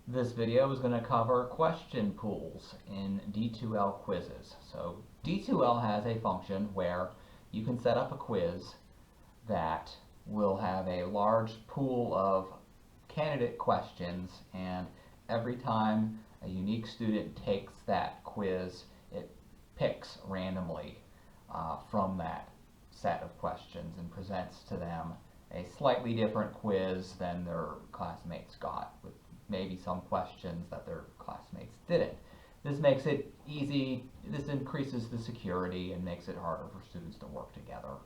This video is going to cover question pools in D2L quizzes. So D2L has a function where you can set up a quiz that will have a large pool of candidate questions, and every time a unique student takes that quiz, it picks randomly from that set of questions and presents to them a slightly different quiz than their classmates got, with maybe some questions that their classmates didn't. This makes it easy, this increases the security and makes it harder for students to work together.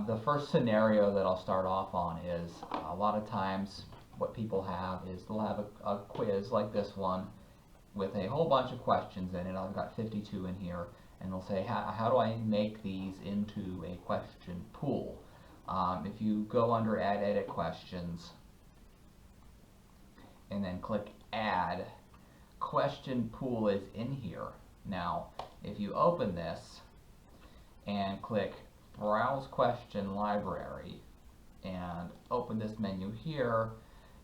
The first scenario that I'll start off on is a lot of times what people have is they'll have a quiz like this one with a whole bunch of questions in it. I've got 52 in here, and they'll say, how do I make these into a question pool? If you go under Add Edit Questions and then click Add, question pool is in here. Now, if you open this and click Browse Question Library and open this menu here,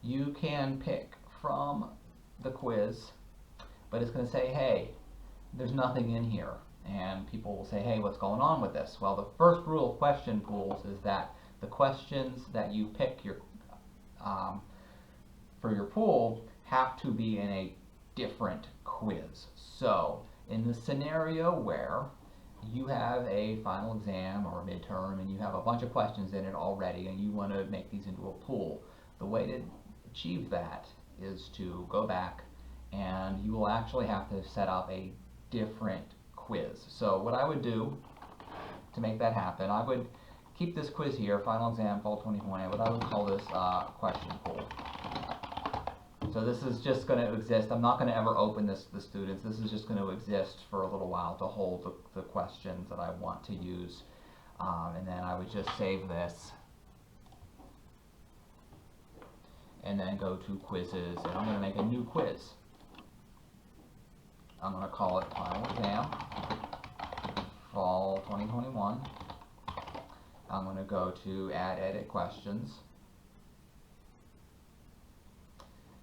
you can pick from the quiz, but it's going to say, hey, there's nothing in here. And people will say, hey, what's going on with this? Well, the first rule of question pools is that the questions that you pick for your pool have to be in a different quiz. So in the scenario where you have a final exam or a midterm and you have a bunch of questions in it already and you want to make these into a pool, the way to achieve that is to go back and you will actually have to set up a different quiz. So what I would do to make that happen, I would keep this quiz here, final exam fall 2020, what I would call this question pool. So this is just going to exist. I'm not going to ever open this to the students. This is just going to exist for a little while to hold the questions that I want to use. And then I would just save this and then go to quizzes, and I'm going to make a new quiz. I'm going to call it Final Exam Fall 2021. I'm going to go to Add Edit Questions,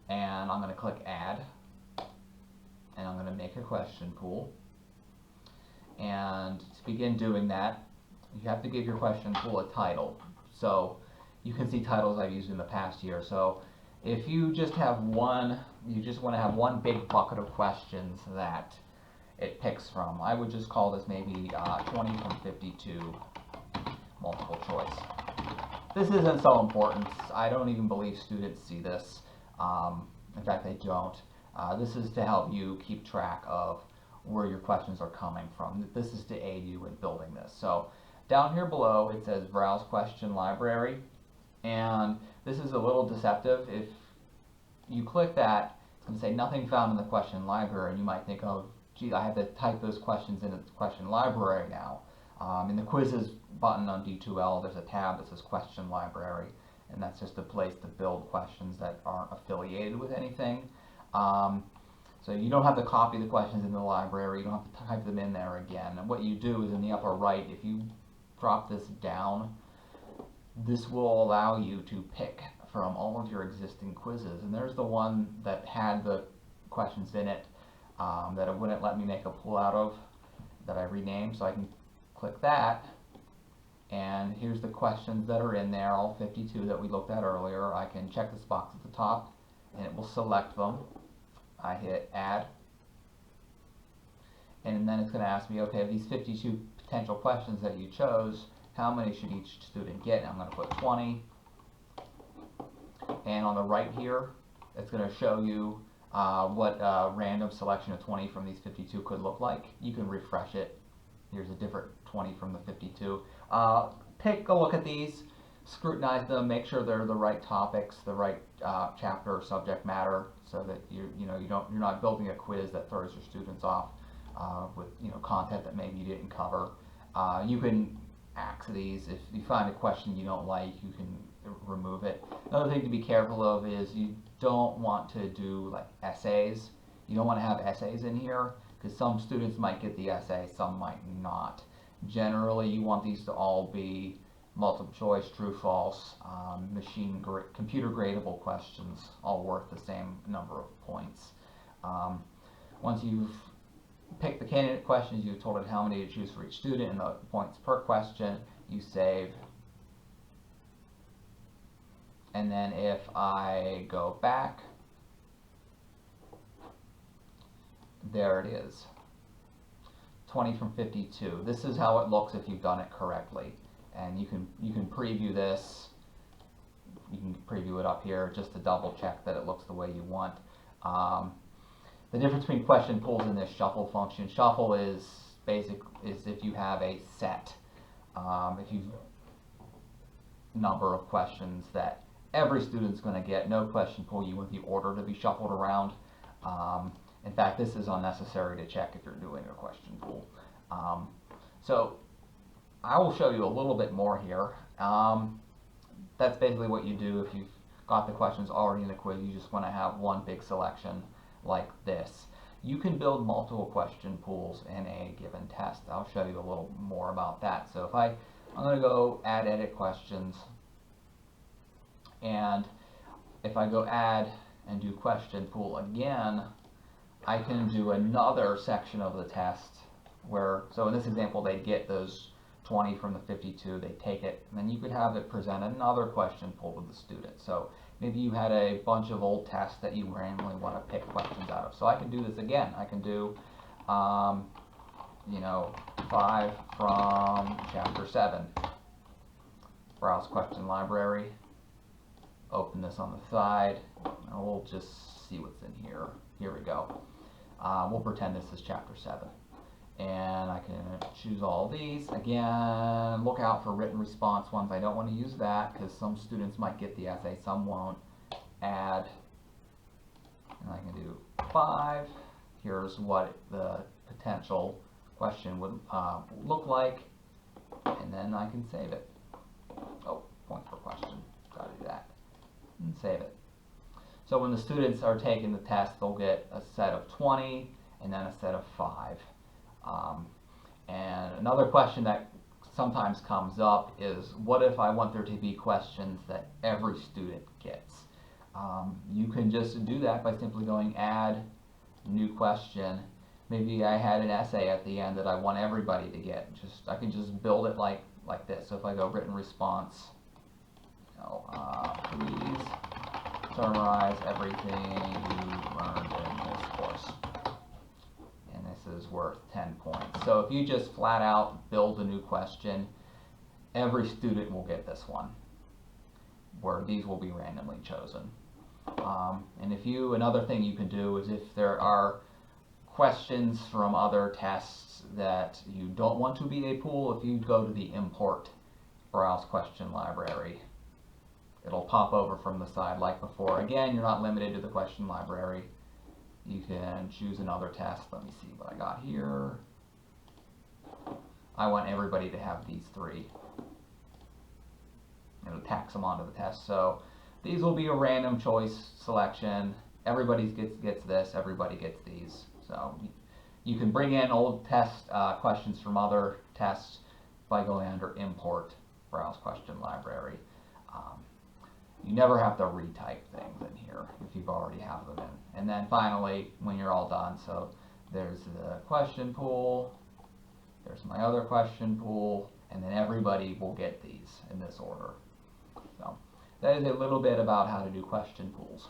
and I'm going to click Add, and I'm going to make a question pool. And to begin doing that, you have to give your question pool a title. So you can see titles I've used in the past here. So if you just have one, you just want to have one big bucket of questions that it picks from, I would just call this maybe 20 from 52 multiple choice. This isn't so important. I don't even believe students see this. In fact, they don't. This is to help you keep track of where your questions are coming from. This is to aid you in building this. So down here below it says Browse Question Library, and this is a little deceptive. If you click that, it's going to say nothing found in the question library, and you might think, oh, gee, I have to type those questions into the question library now. In the quizzes button on D2L, there's a tab that says Question Library, and that's just a place to build questions that aren't affiliated with anything. So you don't have to copy the questions in the library, you don't have to type them in there again. And what you do is in the upper right, if you drop this down, this will allow you to pick from all of your existing quizzes. And there's the one that had the questions in it that it wouldn't let me make a pull out of, that I renamed, so I can click that. And here's the questions that are in there, all 52 that we looked at earlier. I can check this box at the top and it will select them. I hit Add, and then it's going to ask me, okay, of these 52 potential questions that you chose, how many should each student get? And I'm going to put 20. And on the right here, it's going to show you what a random selection of 20 from these 52 could look like. You can refresh it. Here's a different 20 from the 52. Take a look at these, scrutinize them, make sure they're the right topics, the right chapter or subject matter, so that you're not building a quiz that throws your students off with content that maybe you didn't cover. You can axe these. If you find a question you don't like, you can remove it. Another thing to be careful of is you don't want to do like essays. You don't want to have essays in here, because some students might get the essay, some might not. Generally, you want these to all be multiple choice, true, false, computer gradable questions, all worth the same number of points. Once you've picked the candidate questions, you've told it how many to choose for each student and the points per question, you save. And then if I go back, there it is, 20 from 52. This is how it looks if you've done it correctly. And you can preview this. You can preview it up here just to double check that it looks the way you want. The difference between question pools and this shuffle function. Shuffle is if you have a set, if you number of questions that every student's going to get, no question pool, you want the order to be shuffled around. In fact, this is unnecessary to check if you're doing a question pool. So I will show you a little bit more here. That's basically what you do if you've got the questions already in the quiz. You just want to have one big selection like this. You can build multiple question pools in a given test. I'll show you a little more about that. So I'm going to go add edit questions, and if I go add and do question pool again, I can do another section of the test where, so in this example, they get those 20 from the 52, they take it, and then you could have it present another question pool to the student. So maybe you had a bunch of old tests that you randomly want to pick questions out of. So I can do this again. I can do, 5 from chapter 7. Browse question library. Open this on the side, and we'll just see what's in here. Here we go. We'll pretend this is chapter 7. And I can choose all these. Again, look out for written response ones. I don't want to use that because some students might get the essay, some won't. Add, and I can do 5. Here's what the potential question would look like, and then I can save it. Oh, point per question. Gotta do that. And save it. So when the students are taking the test, they'll get a set of 20 and then a set of 5. And another question that sometimes comes up is, what if I want there to be questions that every student gets? You can just do that by simply going add new question. Maybe I had an essay at the end that I want everybody to get. I can just build it like this. So if I go written response, please summarize everything you learned in this course. And this is worth 10 points. So if you just flat out build a new question, every student will get this one, where these will be randomly chosen. And another thing you can do is if there are questions from other tests that you don't want to be a pool, if you go to the import browse question library, it'll pop over from the side like before. Again, you're not limited to the question library. You can choose another test. Let me see what I got here. I want everybody to have these 3. It'll tax them onto the test. So these will be a random choice selection. Everybody gets this, everybody gets these. So you can bring in old test questions from other tests by going under import browse question library. You never have to retype things in here if you've already have them in. And then finally, when you're all done, so there's the question pool, there's my other question pool, and then everybody will get these in this order. So that is a little bit about how to do question pools.